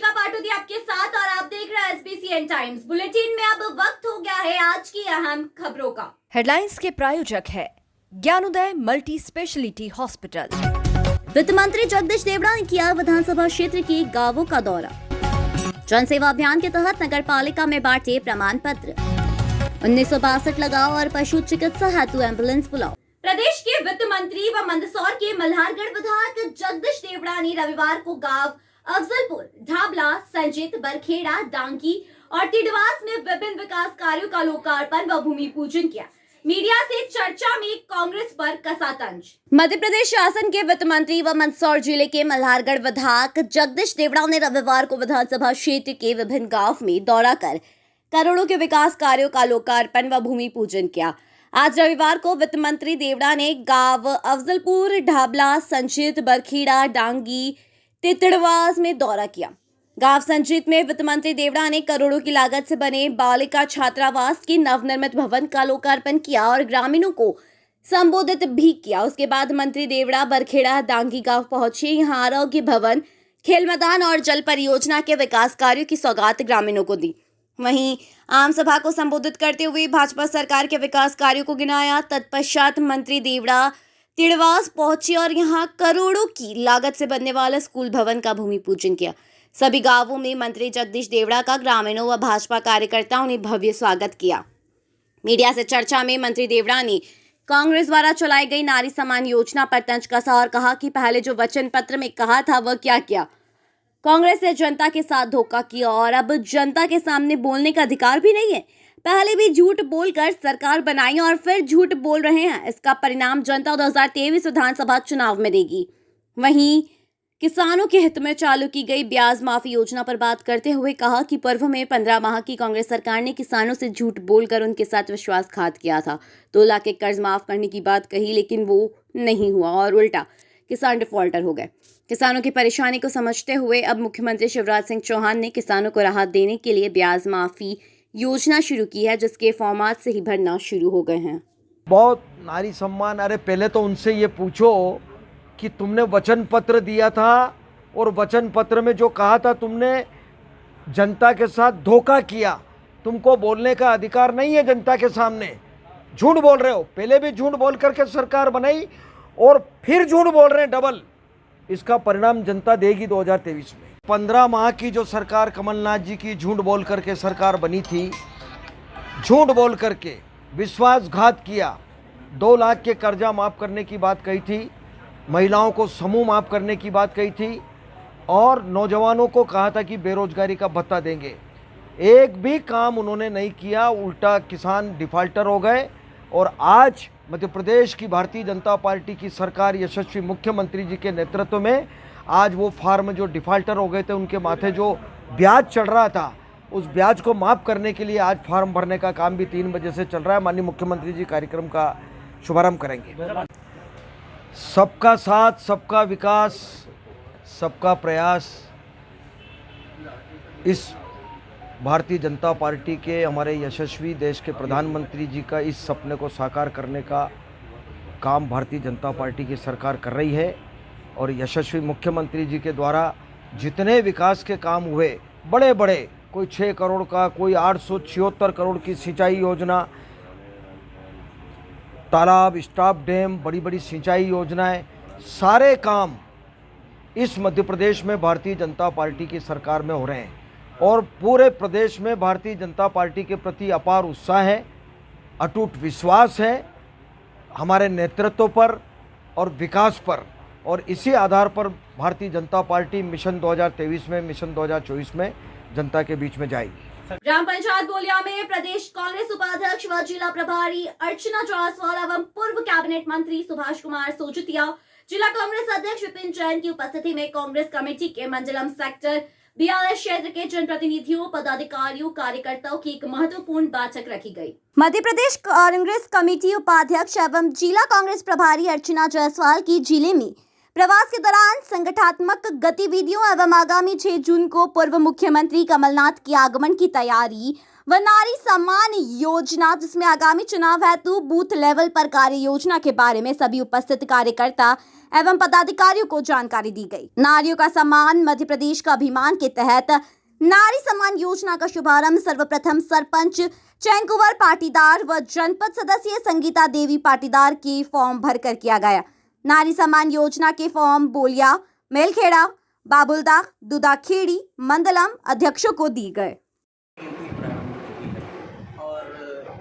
वंशिका पाटोदी आपके साथ और आप देख रहे हैं एसबीसीएन टाइम्स। बुलेटिन में अब वक्त हो गया है आज की अहम खबरों का। हेडलाइंस के प्रायोजक है ज्ञानोदय मल्टी स्पेशलिटी हॉस्पिटल। वित्त मंत्री जगदीश देवड़ा ने किया विधानसभा क्षेत्र के गांवों का दौरा। जन सेवा अभियान के तहत नगर पालिका में बांटे प्रमाण पत्र। 1962 लगाओ और पशु चिकित्सा हेतु एम्बुलेंस बुलाओ। प्रदेश के वित्त मंत्री व मंदसौर के मल्हारगढ़ विधायक जगदीश देवड़ा ने रविवार को गांव अफजलपुर, ढाबला, संजित, बरखेड़ा, डांगी और तिडवास में विभिन्न विकास कार्यों का लोकार्पण व भूमि पूजन किया। मीडिया से चर्चा में कांग्रेस पर कसा तंज। मध्य प्रदेश शासन के वित्त मंत्री व मंदसौर जिले के मल्हारगढ़ विधायक जगदीश देवड़ा ने रविवार को विधानसभा क्षेत्र के विभिन्न गांव में दौरा कर करोड़ों के विकास कार्यों का लोकार्पण व भूमि पूजन किया। आज रविवार को वित्त मंत्री देवड़ा ने गांव अफजलपुर, ढाबला, संचित, बरखेड़ा, डांगी, तितड़वास में दौरा किया। गांव संचित में वित्त मंत्री देवड़ा ने करोड़ों की लागत से बने बालिका छात्रावास के नवनिर्मित भवन का लोकार्पण किया और ग्रामीणों को संबोधित भी किया। उसके बाद मंत्री देवड़ा बरखेड़ा, डांगी गांव पहुंचे। यहां आरोग्य भवन, खेल मैदान और जल परियोजना के विकास कार्यों की सौगात ग्रामीणों को दी। वहीं आम सभा को संबोधित करते हुए भाजपा सरकार के विकास कार्यों को गिनाया। तत्पश्चात मंत्री देवड़ा तिड़वास पहुंचे और यहां करोड़ों की लागत से बनने वाला स्कूल भवन का भूमि पूजन किया। सभी गांवों में मंत्री जगदीश देवड़ा का ग्रामीणों व भाजपा कार्यकर्ताओं ने भव्य स्वागत किया। मीडिया से चर्चा में मंत्री देवड़ा ने कांग्रेस द्वारा चलाई गई नारी सम्मान योजना पर तंज कसा और कहा कि पहले जो वचन पत्र में कहा था वह क्या किया। कांग्रेस ने जनता के साथ धोखा किया और अब जनता के सामने बोलने का अधिकार भी नहीं है। पहले भी झूठ बोलकर सरकार बनाई और फिर झूठ बोल रहे हैं। इसका परिणाम जनता 2023 विधानसभा चुनाव में देगी। वहीं किसानों के हित में चालू की गई ब्याज माफी योजना पर बात करते हुए कहा कि पूर्व में 15 माह की कांग्रेस सरकार ने किसानों से झूठ बोलकर उनके साथ विश्वासघात किया था। 2 लाख के कर्ज माफ करने की बात कही, लेकिन वो नहीं हुआ और उल्टा किसान डिफॉल्टर हो गए। किसानों की परेशानी को समझते हुए अब मुख्यमंत्री शिवराज सिंह चौहान ने किसानों को राहत देने के लिए ब्याज माफी योजना शुरू की है, जिसके फॉर्मेट से ही भरना शुरू हो गए हैं। बहुत नारी सम्मान। अरे पहले तो उनसे ये पूछो कि तुमने वचन पत्र दिया था और वचन पत्र में जो कहा था तुमने जनता के साथ धोखा किया। तुमको बोलने का अधिकार नहीं है जनता के सामने। झूठ बोल रहे हो। पहले भी झूठ बोल करके सरकार बनाई और फिर झूठ बोल रहे हैं डबल। इसका परिणाम जनता देगी 2023 में। 15 माह की जो सरकार कमलनाथ जी की झूठ बोल करके सरकार बनी थी, झूठ बोल करके विश्वासघात किया। 2 लाख के कर्जा माफ़ करने की बात कही थी, महिलाओं को समूह माफ़ करने की बात कही थी और नौजवानों को कहा था कि बेरोजगारी का भत्ता देंगे। एक भी काम उन्होंने नहीं किया, उल्टा किसान डिफाल्टर हो गए। और आज मध्य प्रदेश की भारतीय जनता पार्टी की सरकार यशस्वी मुख्यमंत्री जी के नेतृत्व में आज वो फार्म जो डिफाल्टर हो गए थे उनके माथे जो ब्याज चढ़ रहा था, उस ब्याज को माफ़ करने के लिए आज फार्म भरने का काम भी 3 बजे से चल रहा है। माननीय मुख्यमंत्री जी कार्यक्रम का शुभारंभ करेंगे। सबका साथ, सबका विकास, सबका प्रयास, इस भारतीय जनता पार्टी के हमारे यशस्वी देश के प्रधानमंत्री जी का इस सपने को साकार करने का काम भारतीय जनता पार्टी की सरकार कर रही है। और यशस्वी मुख्यमंत्री जी के द्वारा जितने विकास के काम हुए, बड़े बड़े, कोई 6 करोड़ का, कोई 876 करोड़ की सिंचाई योजना, तालाब, स्टॉप डैम, बड़ी बड़ी सिंचाई योजनाएं, सारे काम इस मध्य प्रदेश में भारतीय जनता पार्टी की सरकार में हो रहे हैं। और पूरे प्रदेश में भारतीय जनता पार्टी के प्रति अपार उत्साह है, अटूट विश्वास है हमारे नेतृत्व पर और विकास पर। और इसी आधार पर भारतीय जनता पार्टी मिशन 2023 में, मिशन 2024 में जनता के बीच में जाएगी। ग्राम पंचायत बोलिया में प्रदेश कांग्रेस उपाध्यक्ष व जिला प्रभारी अर्चना जायसवाल एवं पूर्व कैबिनेट मंत्री सुभाष कुमार सोजतिया, जिला कांग्रेस अध्यक्ष विपिन जैन की उपस्थिति में कांग्रेस कमेटी के मंडलम सेक्टर 42 क्षेत्र के जनप्रतिनिधियों, पदाधिकारियों, कार्यकर्ताओं की एक महत्वपूर्ण बैठक रखी गई। मध्य प्रदेश कांग्रेस कमेटी उपाध्यक्ष एवं जिला कांग्रेस प्रभारी अर्चना जायसवाल की जिले में प्रवास के दौरान संगठनात्मक गतिविधियों एवं आगामी 6 जून को पूर्व मुख्यमंत्री कमलनाथ के आगमन की तैयारी व नारी सम्मान योजना, जिसमें आगामी चुनाव हेतु बूथ लेवल पर कार्य योजना के बारे में सभी उपस्थित कार्यकर्ता एवं पदाधिकारियों को जानकारी दी गई। नारियों का सम्मान, मध्य प्रदेश का अभिमान के तहत नारी सम्मान योजना का शुभारंभ सर्वप्रथम सरपंच चैन कुंवर पाटीदार व जनपद सदस्य संगीता देवी पाटीदार के फॉर्म भरकर किया गया। नारी सम्मान योजना के फॉर्म बोलिया, मेलखेड़ा, बाबुलदा, दुदाखेड़ी मंडलम अध्यक्षों को दी गए। और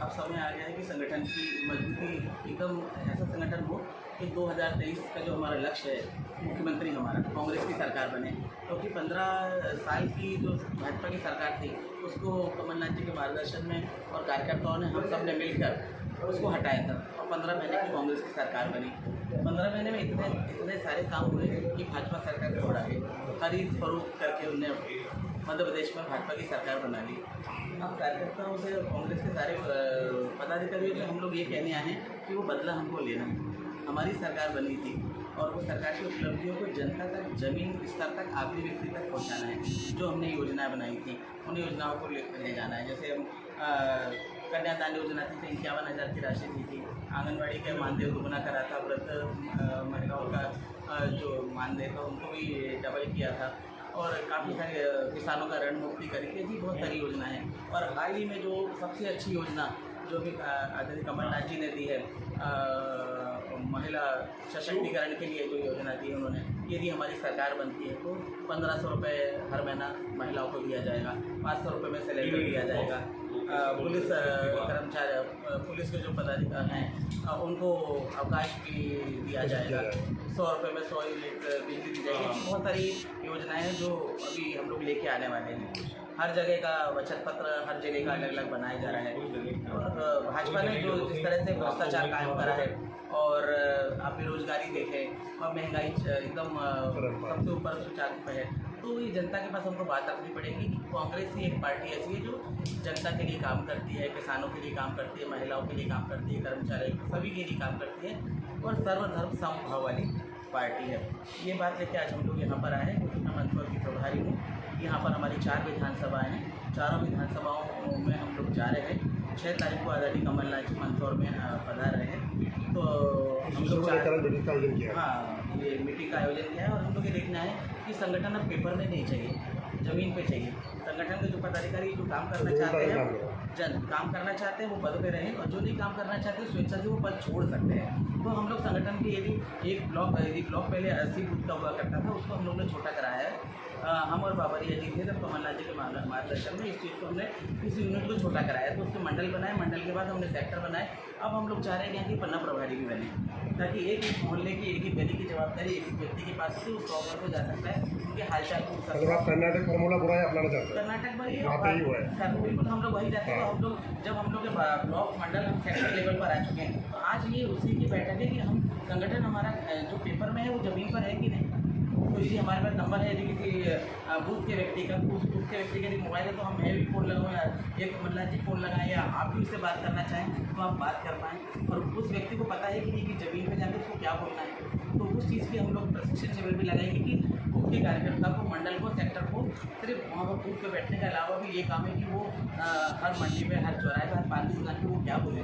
अब समय आ गया है कि संगठन की मजबूती एकदम ऐसा संगठन हो कि 2023 का जो हमारा लक्ष्य है, मुख्यमंत्री हमारा कांग्रेस की सरकार बने, क्योंकि 15 साल की जो भाजपा की सरकार थी उसको कमलनाथ जी के मार्गदर्शन में और कार्यकर्ताओं ने, हम सब ने मिलकर उसको हटाया था और 15 महीने की कांग्रेस की सरकार बनी। 15 महीने में इतने सारे काम हुए कि भाजपा सरकार को उड़ा के खरीद फरोख्त करके उन्हें मध्य प्रदेश में भाजपा की सरकार बना ली। अब कार्यकर्ताओं से, कांग्रेस के सारे पदाधिकारियों से हम लोग ये कहने आए हैं कि वो बदला हमको लेना है। हमारी सरकार बनी थी और वो सरकार की उपलब्धियों को जनता तक, जमीन स्तर तक, आखिरी व्यक्ति तक पहुंचाना है। जो हमने योजनाएं बनाई थी उन योजनाओं को ले जाना है। जैसे हम कन्यादान योजना थी तो 51,000 की राशि दी थी। आंगनबाड़ी के मानदेय दोगुना करा था। व्रत महिलाओं का जो मानदेय था उनको भी डबल किया था। और काफ़ी सारे किसानों का ऋण मुक्ति करी थी। ऐसी बहुत सारी योजनाएं हैं। और हाल ही में जो सबसे अच्छी योजना जो भी आदरणीय कमलनाथ जी ने दी है, महिला सशक्तिकरण के लिए जो योजना दी है उन्होंने, यदि हमारी सरकार बनती है तो 1500 रुपये हर महीना महिलाओं को दिया जाएगा। 500 रुपये में सिलेंडर दिया जाएगा। पुलिस कर्मचारी, पुलिस के जो पदाधिकारी हैं उनको अवकाश भी दिया जाएगा। 100 रुपये में 100 यूनिट बिजली दी जाएगी। बहुत सारी योजनाएं हैं जो अभी हम लोग लेके आने वाले हैं। हर जगह का वचन पत्र हर जगह का अलग अलग बनाया जा रहा है। और भाजपा ने जो जिस तरह से भ्रष्टाचार कायम करा है और आप बेरोजगारी देखें और महंगाई एकदम सबसे ऊपर सूचांक पर है, तो ये जनता के पास हमको बात रखनी पड़ेगी कि कांग्रेस ही एक पार्टी ऐसी है जो जनता के लिए काम करती है, किसानों के लिए काम करती है, महिलाओं के लिए काम करती है, कर्मचारी सभी के लिए काम करती है और सर्वधर्म समभाव वाली पार्टी है। ये बात लेके आज हम लोग यहाँ पर आए हैं क्योंकि मैं मंदसौर की प्रभारी हूँ। यहाँ पर हमारी 4 विधानसभाएँ हैं। चारों विधानसभाओं में हम लोग जा रहे हैं। 6 तारीख को आदरणीय कमलनाथ जी मंदसौर में पधार रहे हैं। तो हम लोग ये मीटिंग का आयोजन किया है और हम लोग ये देखना है कि संगठन अब पेपर में नहीं चाहिए, ज़मीन पे चाहिए। संगठन के जो पदाधिकारी जो काम करना चाहते हैं, काम करना चाहते हैं वो पद पे रहें, और जो नहीं काम करना चाहते स्वेच्छा से वो पद छोड़ सकते हैं। तो हम लोग संगठन के यदि ब्लॉक पहले 80 फुट का हुआ करता था, उसको हम लोग ने छोटा कराया है। हम और बाबरिया जी थे तब कमलनाथ जी के मार्गदर्शन में इस चीज़ को हमने इस यूनिट को छोटा कराया, तो उसके मंडल बनाए। मंडल के बाद हमने सेक्टर बनाए। अब हम लोग चाह रहे हैं कि यहाँ की पन्ना प्रभारी भी बने, ताकि एक ही मोहल्ले की, एक ही गली की जवाबदारी एक ही व्यक्ति के पास से उस ऑफर को जा सकता है, उनके हालचाल को पूछ सकता है। कर्नाटक फॉर्मूला बुरा है अपनाना चाहते हैं। कर्नाटक में बिल्कुल हम लोग वही जाते हैं। हम लोग जब हम लोग ब्लॉक मंडल हम सेक्टर लेवल पर आ चुके हैं, तो आज ये उसी की बैठक है कि हम संगठन हमारा जो पेपर में है वो ज़मीन पर है कि नहीं। तो यदि हमारे पास नंबर है यदि किसी बूथ के व्यक्ति का, उस बूथ के व्यक्ति का यदि मोबाइल है तो हम मैं भी फ़ोन लगाऊँ या एक कमलनाथ जी फ़ोन लगाएं या आप भी उससे बात करना चाहें तो आप बात कर पाएँ। और उस व्यक्ति को पता है कि नहीं कि ज़मीन पर जाकर उसको क्या बोलना है, तो उस चीज़ की हम लोग प्रशिक्षण शिविर भी लगाएंगे कि बूथ के कार्यकर्ता को, मंडल को, सेक्टर को सिर्फ वहाँ पर बूथ पर बैठने के अलावा भी ये काम है कि वो हर मंडी में, हर चौराहे पर, हर पान की दुकान पर वो क्या बोले।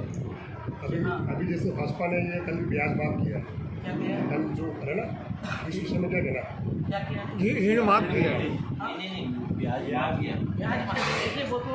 अभी जैसे भाजपा ने ये कल ब्याज माफ किया, क्या किया कल जो है ना, इस विषय में क्या कहना? क्या किया ऋण माफ किया। नहीं ब्याज माफ किया। ब्याज माफ देखिए, वो तो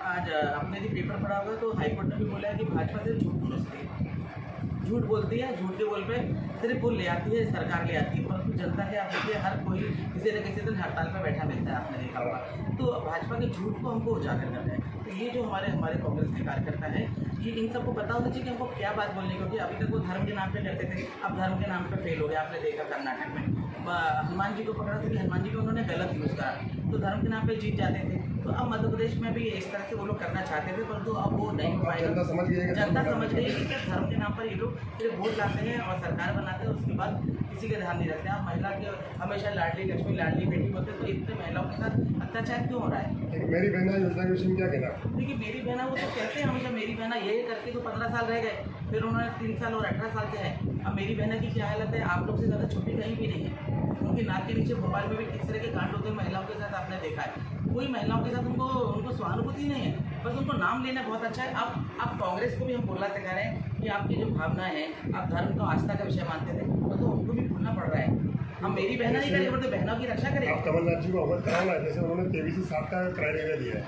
आज आपने भी पेपर पढ़ा होगा तो हाईकोर्ट ने भी बोला है कि भाजपा से झूठ बोलती है, झूठ के बोल पे सिर्फ वो ले आती है, सरकार ले आती है, परंतु जनता के आप देखिए हर कोई किसी न किसी दिन हड़ताल पर बैठा मिलता है, आपने देखा होगा। तो भाजपा के झूठ को हमको उजागर करना है। तो ये जो हमारे कांग्रेस के कार्यकर्ता है, ये इन सबको पता होना चाहिए कि हमको क्या बात बोलनी, क्योंकि अभी तक वो धर्म के नाम पे करते थे, अब धर्म के नाम पे फेल हो गया। आपने देखा कर्नाटक में हनुमान जी को पकड़ा था कि हनुमान जी को उन्होंने गलत यूज़ करा, तो धर्म के नाम पे जीत जाते थे। तो अब मध्य प्रदेश में भी इस तरह से वो लोग करना चाहते थे, परंतु अब वो नहीं हो पाएगा। जनता समझ गई है कि सिर्फ धर्म के नाम पर ये लोग सिर्फ वोट लाते हैं और सरकार बनाते हैं, उसके बाद किसी का ध्यान नहीं रखते। आप महिला के हमेशा लाडली लक्ष्मी, लाडली बेटी बोलते हैं, तो इतने महिलाओं के साथ अत्याचार क्यों हो रहा है? एक मेरी बहना योजना के विषय में क्या कहना है? देखिए मेरी बहना वो तो कहते हैं हमेशा मेरी बहना, ये करके तो 15 साल रह गए, फिर उन्होंने 3 साल और 18 साल के है। अब मेरी बहना की क्या हालत है, आप लोग से ज़्यादा छोटी कहीं भी नहीं है। उनकी नाक के नीचे भोपाल में भी किस तरह के कांड होते हैं महिलाओं के साथ आपने देखा है। कोई महिलाओं के साथ उनको सहानुभूति नहीं है, बस उनको नाम लेना बहुत अच्छा है। अब कांग्रेस को भी हम बोलना सिखा रहे हैं कि आपकी जो भावनाएं हैं, आप धर्म को आस्था का विषय मानते थे, तो उनको भी भूलना पड़ रहा है। हम मेरी बहना नहीं करेंगे, बोलते बहनों की रक्षा करेंगे। आप कमलनाथ जी को अवगत कराना, जैसे उन्होंने 23 से 7 का क्राइटेरिया दिया है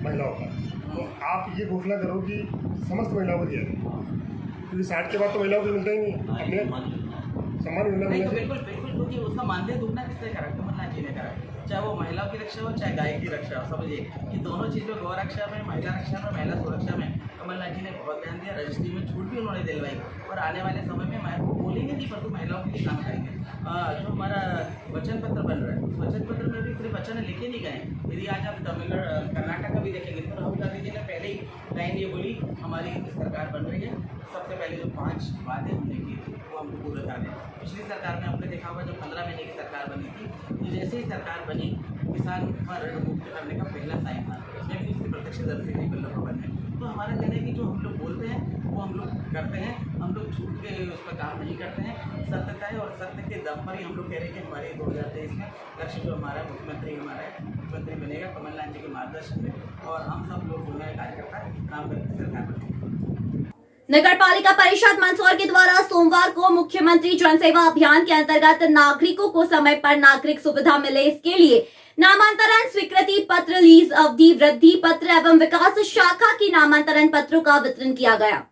महिलाओं का, तो आप ये घोषणा करो कि समस्त महिलाओं को दिया है, क्योंकि 60 के बाद तो महिलाओं को मिलता ही नहीं अपने सम्मान मिलना नहीं तो चाहिए। बिल्कुल बिल्कुल, क्योंकि उसका मानदेय दुगना किसने करा? कमलनाथ जी ने करा। चाहे वो महिलाओं की रक्षा हो चाहे गाय की रक्षा हो, समझिए कि दोनों चीज़ में, गौ रक्षा में, महिला रक्षा में, महिला सुरक्षा में कमलनाथ जी ने बहुत ध्यान दिया। रजिस्ट्री में छूट भी उन्होंने दिलवाई और आने वाले समय में मैं बोलेंगे नहीं परंतु महिलाओं के लिए काम करेंगे। जो हमारा वचन पत्र बन रहा है, उस वचन पत्र में भी सिर्फ वचन लिखे नहीं गए। यदि आज आप तमिलनाडु कर्नाटक का भी देखेंगे तो राहुल गांधी जी ने पहले ही लाइन ये बोली, हमारी सरकार बन रही है, सबसे पहले जो 5 बातें हमने की थी वो हम पूरे कर रहे हैं। पिछली सरकार में आपने देखा होगा जब 15 महीने की सरकार बनी थी, तो जैसे ही सरकार बनी किसान का ऋण मुक्त करने का पहला साइन था, उसमें भी उसकी प्रत्यक्षदर्शी थी वल्लभ भवन में। तो हमारा कहना है कि जो हम लोग बोलते हैं वो हम लोग करते हैं, हम लोग झूठ के उस पर काम नहीं करते हैं। सत्यता है और सत्य के दम पर ही हम लोग कह रहे हैं कि हमारे 2023 में लक्ष्य जो हमारा मुख्यमंत्री मुख्यमंत्री बनेगा कमलनाथ जी के मार्गदर्शन में, और हम सब लोग जो है कार्यकर्ता काम करके सरकार बनेंगे। नगर पालिका परिषद मंदसौर के द्वारा सोमवार को मुख्यमंत्री जनसेवा अभियान के अंतर्गत नागरिकों को समय पर नागरिक सुविधा मिले, इसके लिए नामांतरण स्वीकृति पत्र, लीज अवधि वृद्धि पत्र एवं विकास शाखा की नामांतरण पत्रों का वितरण किया गया।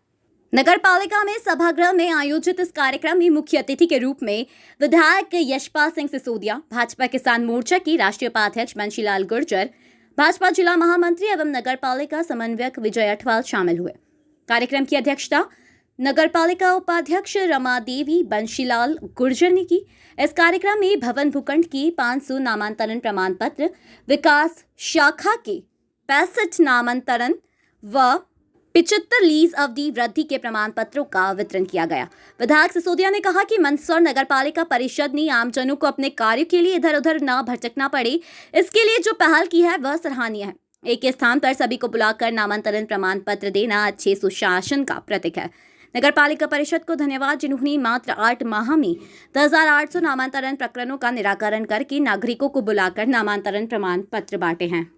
नगर पालिका में सभागृह में आयोजित इस कार्यक्रम में मुख्य अतिथि के रूप में विधायक यशपाल सिंह सिसोदिया, भाजपा किसान मोर्चा की राष्ट्रीय उपाध्यक्ष बंशीलाल गुर्जर, भाजपा जिला महामंत्री एवं नगर पालिका समन्वयक विजय अठवाल शामिल हुए। कार्यक्रम की अध्यक्षता नगर पालिका उपाध्यक्ष रमा देवी बंशीलाल गुर्जर ने की। इस कार्यक्रम में भवन भूखंड की 500 नामांतरण प्रमाण पत्र, विकास शाखा के 65 नामांतरण व 75 लीज अवधि वृद्धि के प्रमाण पत्रों का वितरण किया गया। विधायक सिसोदिया ने कहा कि मंदसौर नगर पालिका परिषद ने आमजनों को अपने कार्यों के लिए इधर उधर न भटकना पड़े, इसके लिए जो पहल की है वह सराहनीय है। एक ही स्थान पर सभी को बुलाकर नामांतरण प्रमाण पत्र देना अच्छे सुशासन का प्रतीक है। नगर पालिका परिषद को धन्यवाद जिन्होंने मात्र 8 माह में 10,800 नामांतरण प्रकरणों का निराकरण करके नागरिकों को बुलाकर नामांतरण प्रमाण पत्र बांटे हैं।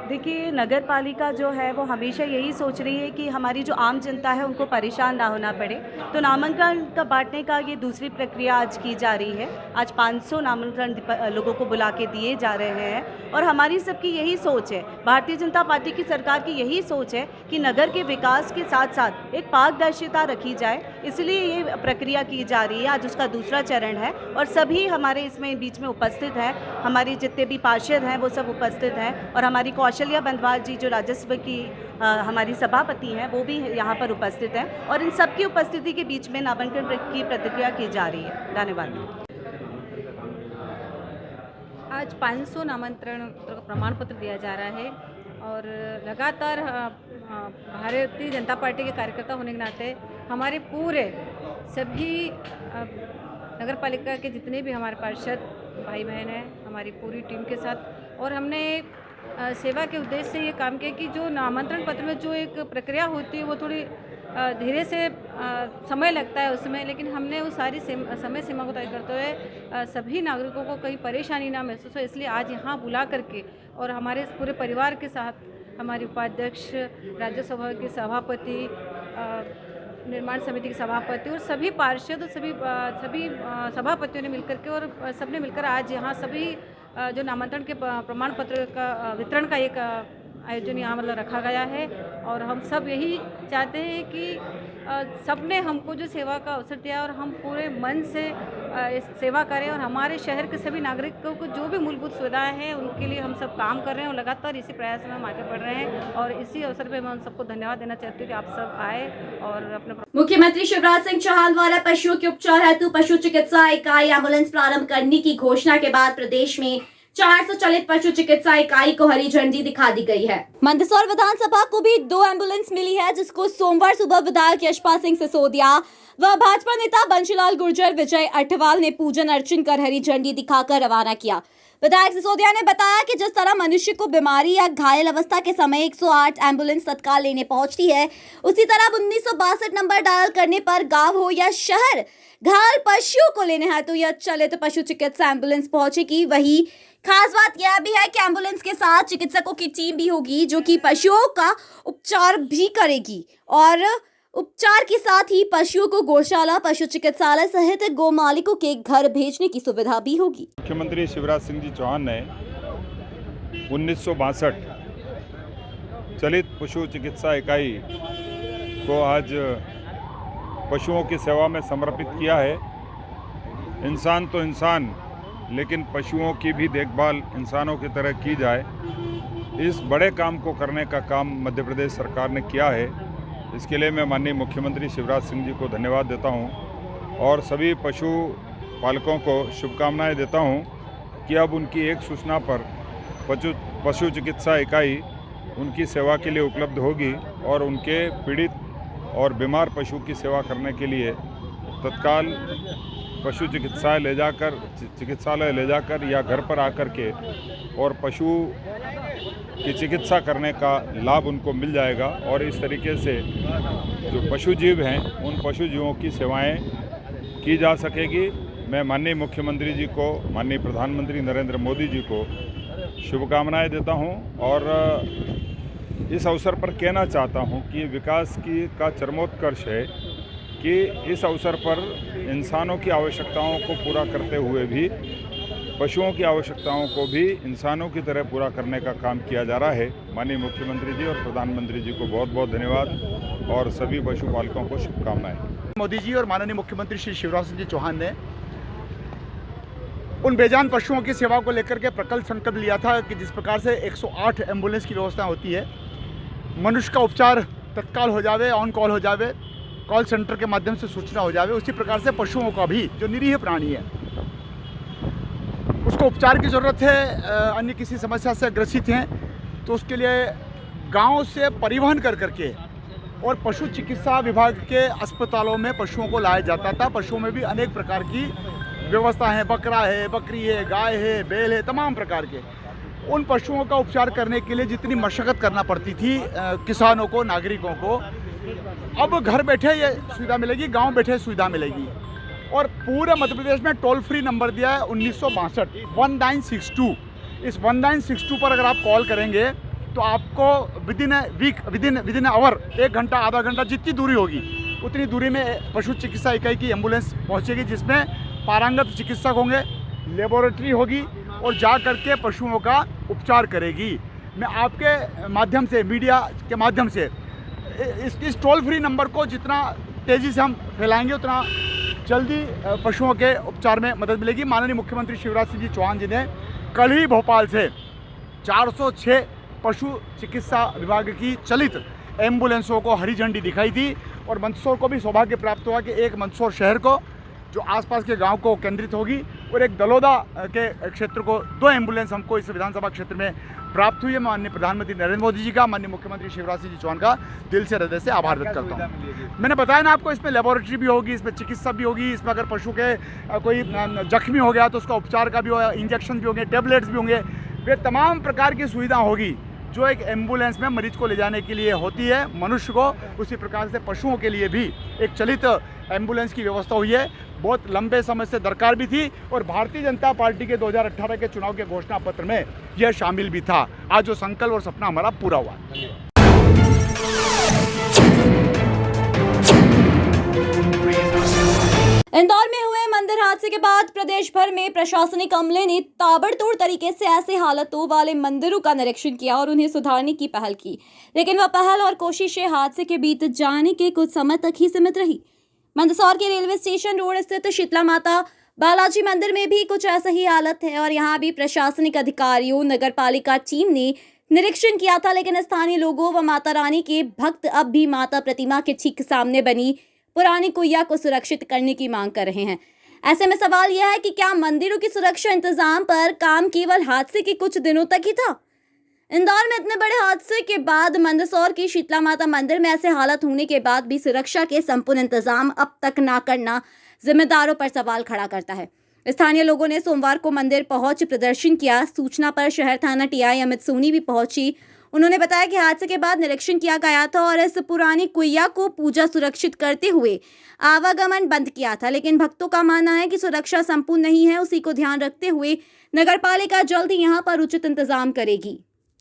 देखिए, नगर पालिका जो है वो हमेशा यही सोच रही है कि हमारी जो आम जनता है उनको परेशान ना होना पड़े, तो नामांकन का बांटने का ये दूसरी प्रक्रिया आज की जा रही है। आज 500 नामांकन लोगों को बुला के दिए जा रहे हैं और हमारी सबकी यही सोच है, भारतीय जनता पार्टी की सरकार की यही सोच है कि नगर के विकास के साथ साथ एक पारदर्शिता रखी जाए, इसलिए ये प्रक्रिया की जा रही है। आज उसका दूसरा चरण है और सभी हमारे इसमें बीच में उपस्थित हैं, हमारे जितने भी पार्षद हैं वो सब उपस्थित हैं और हमारी कौशल्या बंदवाल जी जो राजस्व की हमारी सभापति हैं वो भी यहाँ पर उपस्थित हैं और इन सबकी उपस्थिति के बीच में नामांकन की प्रतिक्रिया की जा रही है। धन्यवाद। आज 500 नामांतरण प्रमाण पत्र दिया जा रहा है और लगातार भारतीय जनता पार्टी के कार्यकर्ता होने के नाते हमारे पूरे सभी नगर पालिका के जितने भी हमारे पार्षद भाई बहन हैं, हमारी पूरी टीम के साथ, और हमने सेवा के उद्देश्य से ये काम किया कि जो नामांतरण पत्र में जो एक प्रक्रिया होती है वो थोड़ी धीरे से समय लगता है उसमें, लेकिन हमने वो सारी समय सीमा को तय करते हुए सभी नागरिकों को कहीं परेशानी ना महसूस हो, इसलिए आज यहाँ बुला करके और हमारे पूरे परिवार के साथ हमारी उपाध्यक्ष, राज्यसभा के सभापति, निर्माण समिति के सभापति और सभी पार्षद और सभी सभापतियों ने मिलकर के और सबने मिलकर आज यहाँ सभी जो नामांतरण के प्रमाण पत्र का वितरण का एक आयोजन यहाँ मतलब रखा गया है। और हम सब यही चाहते हैं कि सबने हमको जो सेवा का अवसर दिया और हम पूरे मन से इस सेवा करें और हमारे शहर के सभी नागरिकों को जो भी मूलभूत सुविधाएं हैं उनके लिए हम सब काम कर रहे हैं और लगातार इसी प्रयास में हम आगे बढ़ रहे हैं। और इसी अवसर पर मैं उन सबको धन्यवाद देना चाहती हूँ कि आप सब आए और अपने। मुख्यमंत्री शिवराज सिंह चौहान द्वारा पशुओं के उपचार हेतु पशु चिकित्सा इकाई एम्बुलेंस प्रारंभ करने की घोषणा के बाद प्रदेश में 400 चलित पशु चिकित्सा इकाई को हरी झंडी दिखा दी गई है। मंदसौर विधानसभा को भी 2 एम्बुलेंस मिली है, जिसको सोमवार सुबह विधायक यशपाल सिंह सिसोदिया व भाजपा नेता बंशीलाल गुर्जर, विजय अठवाल ने पूजन अर्चन कर हरी झंडी दिखाकर रवाना किया। विधायक सिसोदिया ने बताया कि जिस तरह मनुष्य को बीमारी या घायल अवस्था के समय 108 एम्बुलेंस तत्काल लेने पहुंचती है, उसी तरह अब 1962 नंबर डायल करने पर गांव हो या शहर, घायल पशुओं को लेने हेतु यह चलित पशु चिकित्सा एम्बुलेंस पहुंचेगी। वही खास बात यह भी है कि एम्बुलेंस के साथ चिकित्सकों की टीम भी होगी जो कि पशुओं का उपचार भी करेगी और उपचार के साथ ही पशुओं को गौशाला, पशु चिकित्सालय सहित गौ मालिकों के घर भेजने की सुविधा भी होगी। मुख्यमंत्री शिवराज सिंह जी चौहान ने 1962 चलित पशु चिकित्सा इकाई को आज पशुओं की सेवा में समर्पित किया है। इंसान तो इंसान, लेकिन पशुओं की भी देखभाल इंसानों की तरह की जाए, इस बड़े काम को करने का काम मध्य प्रदेश सरकार ने किया है। इसके लिए मैं माननीय मुख्यमंत्री शिवराज सिंह जी को धन्यवाद देता हूं और सभी पशु पालकों को शुभकामनाएं देता हूं कि अब उनकी एक सूचना पर पशु चिकित्सा इकाई उनकी सेवा के लिए उपलब्ध होगी और उनके पीड़ित और बीमार पशु की सेवा करने के लिए तत्काल पशु चिकित्सालय ले जाकर या घर पर आकर के और पशु की चिकित्सा करने का लाभ उनको मिल जाएगा और इस तरीके से जो पशु जीव हैं उन पशु जीवों की सेवाएं की जा सकेगी। मैं माननीय मुख्यमंत्री जी को, माननीय प्रधानमंत्री नरेंद्र मोदी जी को शुभकामनाएं देता हूं और इस अवसर पर कहना चाहता हूं कि विकास का चरमोत्कर्ष है कि इस अवसर पर इंसानों की आवश्यकताओं को पूरा करते हुए भी पशुओं की आवश्यकताओं को भी इंसानों की तरह पूरा करने का काम किया जा रहा है। माननीय मुख्यमंत्री जी और प्रधानमंत्री जी को बहुत बहुत धन्यवाद और सभी पशुपालकों को शुभकामनाएं। मोदी जी और माननीय मुख्यमंत्री श्री शिवराज सिंह जी चौहान ने उन बेजान पशुओं की सेवा को लेकर के प्रकल्प संकल्प लिया था कि जिस प्रकार से 108 एम्बुलेंस की व्यवस्था होती है, मनुष्य का उपचार तत्काल हो जावे, ऑन कॉल हो जावे, कॉल सेंटर के माध्यम से सूचना हो जावे, उसी प्रकार से पशुओं का भी जो निरीह प्राणी है उसको उपचार की ज़रूरत है, अन्य किसी समस्या से ग्रसित हैं तो उसके लिए गांव से परिवहन कर करके और पशु चिकित्सा विभाग के अस्पतालों में पशुओं को लाया जाता था। पशुओं में भी अनेक प्रकार की व्यवस्था है, बकरा है, बकरी है, गाय है, बैल है, तमाम प्रकार के। उन पशुओं का उपचार करने के लिए जितनी मशक्क़त करना पड़ती थी किसानों को, नागरिकों को, अब घर बैठे ये सुविधा मिलेगी, गांव बैठे सुविधा मिलेगी। और पूरे मध्य प्रदेश में टोल फ्री नंबर दिया है 1962 1962। इस 1962 पर अगर आप कॉल करेंगे तो आपको विदिन आवर, 1 घंटा, आधा घंटा, जितनी दूरी होगी उतनी दूरी में पशु चिकित्सा इकाई की एम्बुलेंस पहुंचेगी, जिसमें पारंगत चिकित्सक होंगे, लेबोरेटरी होगी और जा करके पशुओं का उपचार करेगी। मैं आपके माध्यम से, मीडिया के माध्यम से इस टोल फ्री नंबर को जितना तेज़ी से हम फैलाएंगे उतना जल्दी पशुओं के उपचार में मदद मिलेगी। माननीय मुख्यमंत्री शिवराज सिंह जी चौहान जी ने कल ही भोपाल से 406 पशु चिकित्सा विभाग की चलित एम्बुलेंसों को हरी झंडी दिखाई थी और मंदसौर को भी सौभाग्य प्राप्त हुआ कि एक मंदसौर शहर को जो आसपास के गांव को केंद्रित होगी और एक दलोदा के क्षेत्र को 2 एम्बुलेंस हमको इस विधानसभा क्षेत्र में प्राप्त हुई है। माननीय प्रधानमंत्री नरेंद्र मोदी जी का, माननीय मुख्यमंत्री शिवराज सिंह जी चौहान का दिल से, हृदय से आभार व्यक्त करता हूँ। मैंने बताया ना आपको, इसमें लेबोरेटरी भी होगी, इसमें चिकित्सा भी होगी, इसमें अगर पशु के कोई जख्मी हो गया तो उसका उपचार का भी होगा, इंजेक्शन भी होंगे, टेबलेट्स भी होंगे, वे तमाम प्रकार की सुविधा होगी जो एक एम्बुलेंस में मरीज को ले जाने के लिए होती है मनुष्य को। उसी प्रकार से पशुओं के लिए भी एक चलित एम्बुलेंस की व्यवस्था हुई है, बहुत लंबे समय से दरकार भी थी और भारतीय जनता पार्टी के 2018 के चुनाव के घोषणा पत्र में यह शामिल भी था। आज जो संकल्प और सपना हमारा पूरा हुआ। इंदौर में हुए मंदिर हादसे के बाद प्रदेश भर में प्रशासनिक अमले ने ताबड़तोड़ तरीके से ऐसे हालतों वाले मंदिरों का निरीक्षण किया और उन्हें सुधारने की पहल की, लेकिन वह पहल और कोशिशें हादसे के बीत जाने के कुछ समय तक ही सीमित रही। मंदसौर के रेलवे स्टेशन रोड स्थित शीतला माता बालाजी मंदिर में भी कुछ ऐसा ही हालत है और यहाँ भी प्रशासनिक अधिकारियों, नगर पालिका टीम ने निरीक्षण किया था, लेकिन स्थानीय लोगों व माता रानी के भक्त अब भी माता प्रतिमा के ठीक सामने बनी पुरानी कुइया को सुरक्षित करने की मांग कर रहे हैं। ऐसे में सवाल यह है कि क्या मंदिरों की सुरक्षा इंतजाम पर काम केवल हादसे के कुछ दिनों तक ही था? इंदौर में इतने बड़े हादसे के बाद मंदसौर की शीतला माता मंदिर में ऐसे हालत होने के बाद भी सुरक्षा के संपूर्ण इंतजाम अब तक ना करना जिम्मेदारों पर सवाल खड़ा करता है। स्थानीय लोगों ने सोमवार को मंदिर पहुंच प्रदर्शन किया। सूचना पर शहर थाना टीआई अमित सोनी भी पहुंची। उन्होंने बताया कि हादसे के बाद निरीक्षण किया गया था और इस पुरानी कुइया को पूजा सुरक्षित करते हुए आवागमन बंद किया था, लेकिन भक्तों का मानना है कि सुरक्षा संपूर्ण नहीं है। उसी को ध्यान रखते हुए नगरपालिका जल्द ही यहां पर उचित इंतजाम करेगी।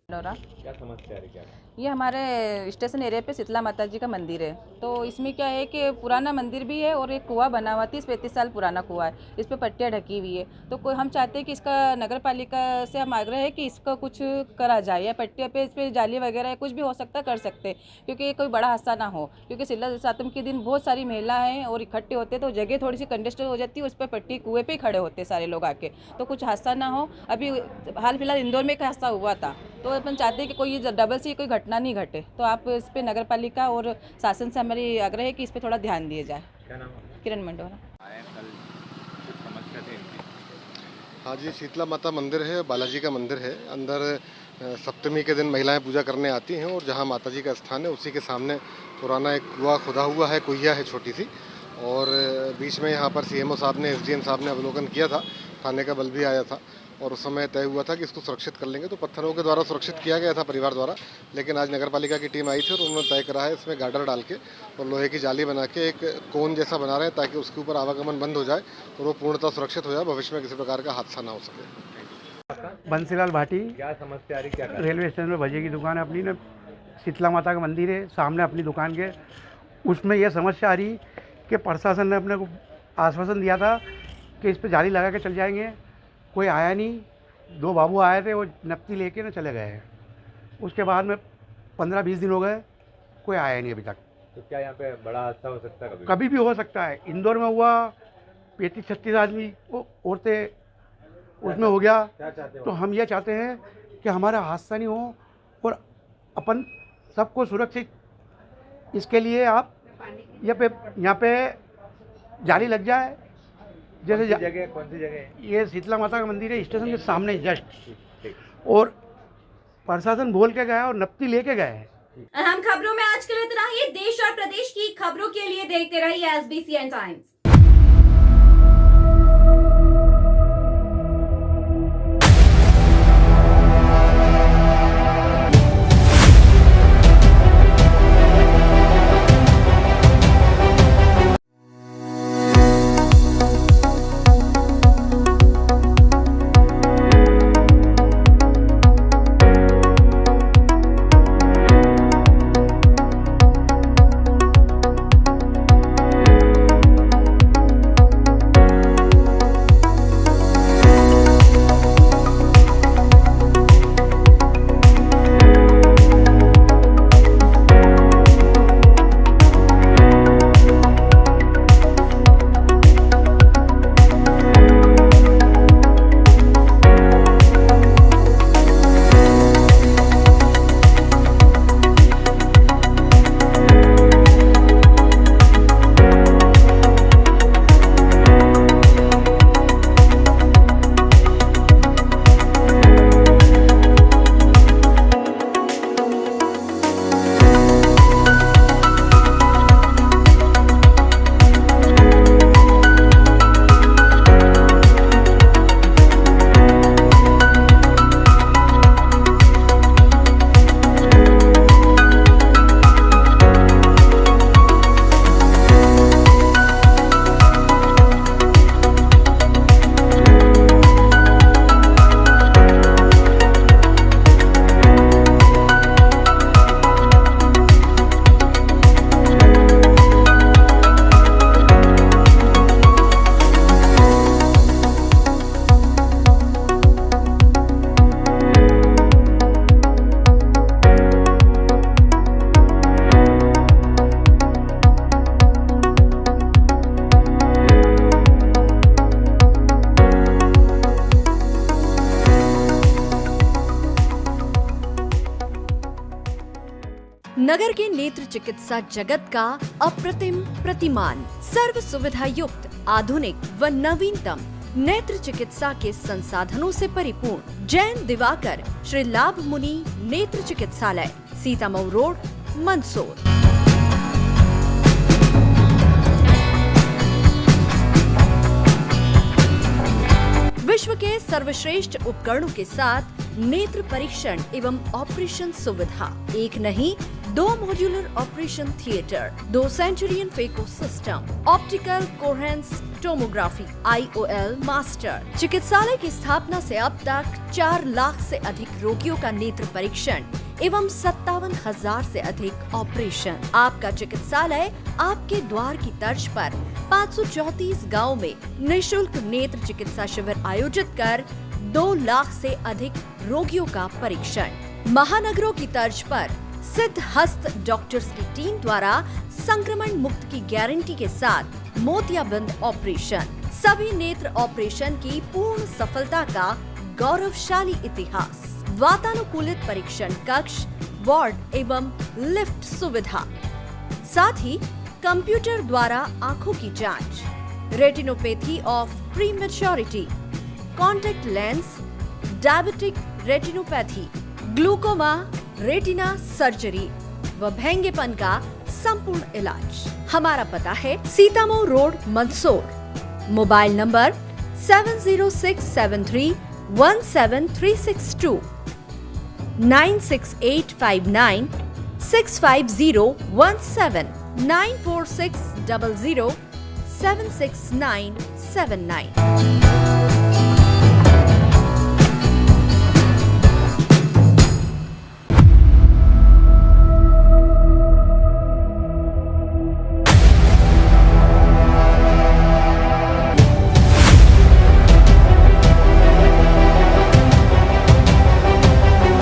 क्या समस्या है? क्या ये हमारे स्टेशन एरिया पे शीतला माता जी का मंदिर है, तो इसमें क्या है कि पुराना मंदिर भी है और एक कुआं बना हुआ 30-35 साल पुराना कुआं है। इस पे पट्टियाँ ढकी हुई है, तो कोई हम चाहते हैं कि इसका नगर पालिका से हम आग्रह है कि इसका कुछ करा जाए, या पट्टियाँ पे इस पर जाली वगैरह कुछ भी हो सकता कर सकते हैं, क्योंकि ये कोई बड़ा हादसा ना हो। क्योंकि शीतला सातम के दिन बहुत सारी महिलाएं और इकट्ठे होते हैं, तो जगह थोड़ी सी कंजेस्टेड हो जाती है, उस पर पट्टी कुएँ पे खड़े होते सारे लोग आके, तो कुछ हादसा ना हो। अभी हाल फिलहाल इंदौर में एक हादसा हुआ था, तो अपन चाहते हैं कि कोई डबल से कोई घटना नहीं घटे। तो आप इस पे नगर पालिका और शासन से हमारी आग्रह है कि इस पे थोड़ा ध्यान दिया जाए। क्या नाम है? किरण मंडोरा। हाँ जी, शीतला माता मंदिर है, बालाजी का मंदिर है। अंदर सप्तमी के दिन महिलाएं पूजा करने आती हैं और जहाँ माता जी का स्थान है उसी के सामने पुराना एक कुआं खुदा हुआ है, कुइया है छोटी सी, और बीच में यहाँ पर सीएमओ साहब ने, एसडीएम साहब ने अवलोकन किया था, थाने का बल भी आया था और उस समय तय हुआ था कि इसको सुरक्षित कर लेंगे। तो पत्थरों के द्वारा सुरक्षित किया गया था परिवार द्वारा, लेकिन आज नगर पालिका की टीम आई थी और उन्होंने तय करा है इसमें गार्डर डाल के और लोहे की जाली बना के एक कोन जैसा बना रहे हैं, ताकि उसके ऊपर आवागमन बंद हो जाए और वो पूर्णतः सुरक्षित हो जाए, भविष्य में किसी प्रकार का हादसा ना हो सके। बंसीलाल भाटी। क्या समस्या आ रही? क्या रेलवे स्टेशन में भजिए की दुकान है अपनी, ने शीतला माता का मंदिर है सामने अपनी दुकान के। उसमें यह समस्या आ रही कि प्रशासन ने अपने को आश्वासन दिया था कि इस पर जाली लगा के चल जाएंगे, कोई आया नहीं। 2 बाबू आए थे, वो नपती लेके ना चले गए हैं। उसके बाद में 15-20 दिन हो गए, कोई आया नहीं अभी तक। तो क्या यहाँ पे बड़ा हादसा हो सकता है? कभी भी हो सकता है। इंदौर में हुआ, 35-36 आदमी औरतें उसमें हो गया। तो हम ये चाहते हैं कि हमारा हादसा नहीं हो और अपन सबको सुरक्षित, इसके लिए आप यहाँ पे जाली लग जाए। जैसे जगह कौन सी जगह? ये शीतला माता का मंदिर है स्टेशन के सामने जस्ट, और प्रशासन बोल के गया और नपती लेके गए हैं। अहम खबरों में आज के लिए इतना ही। देश और प्रदेश की खबरों के लिए देखते रहिए SBCN टाइम्स। नगर के नेत्र चिकित्सा जगत का अप्रतिम प्रतिमान, सर्व सुविधा युक्त, आधुनिक व नवीनतम नेत्र चिकित्सा के संसाधनों से परिपूर्ण जैन दिवाकर श्री लाभ मुनि नेत्र चिकित्सालय, सीतामऊ रोड, मंदसौर। विश्व के सर्वश्रेष्ठ उपकरणों के साथ नेत्र परीक्षण एवं ऑपरेशन सुविधा, एक नहीं 2 modular operation theatre, 2 Centurion phaco system, optical coherence tomography, IOL master. चिकित्सालय की स्थापना से अब तक 4 लाख से अधिक रोगियों का नेत्र परीक्षण एवं 57,000 से अधिक ऑपरेशन। आपका चिकित्सालय आपके द्वार की तर्ज पर 534 गाँव में निःशुल्क नेत्र चिकित्सा शिविर आयोजित कर 2 लाख से अधिक रोगियों का परीक्षण। महानगरों की तर्ज पर सिद्ध हस्त डॉक्टर्स की टीम द्वारा संक्रमण मुक्त की गारंटी के साथ मोतियाबिंद ऑपरेशन। सभी नेत्र ऑपरेशन की पूर्ण सफलता का गौरवशाली इतिहास। वातानुकूलित परीक्षण कक्ष, वार्ड एवं लिफ्ट सुविधा, साथ ही कंप्यूटर द्वारा आंखों की जांच, retinopathy of prematurity, contact lens, diabetic retinopathy, glaucoma, retina surgery व भेंगेपन का संपूर्ण इलाज। हमारा पता है Sitamau road, Mandsaur. Mobile number 7067317362, 96859650179, 94600766979।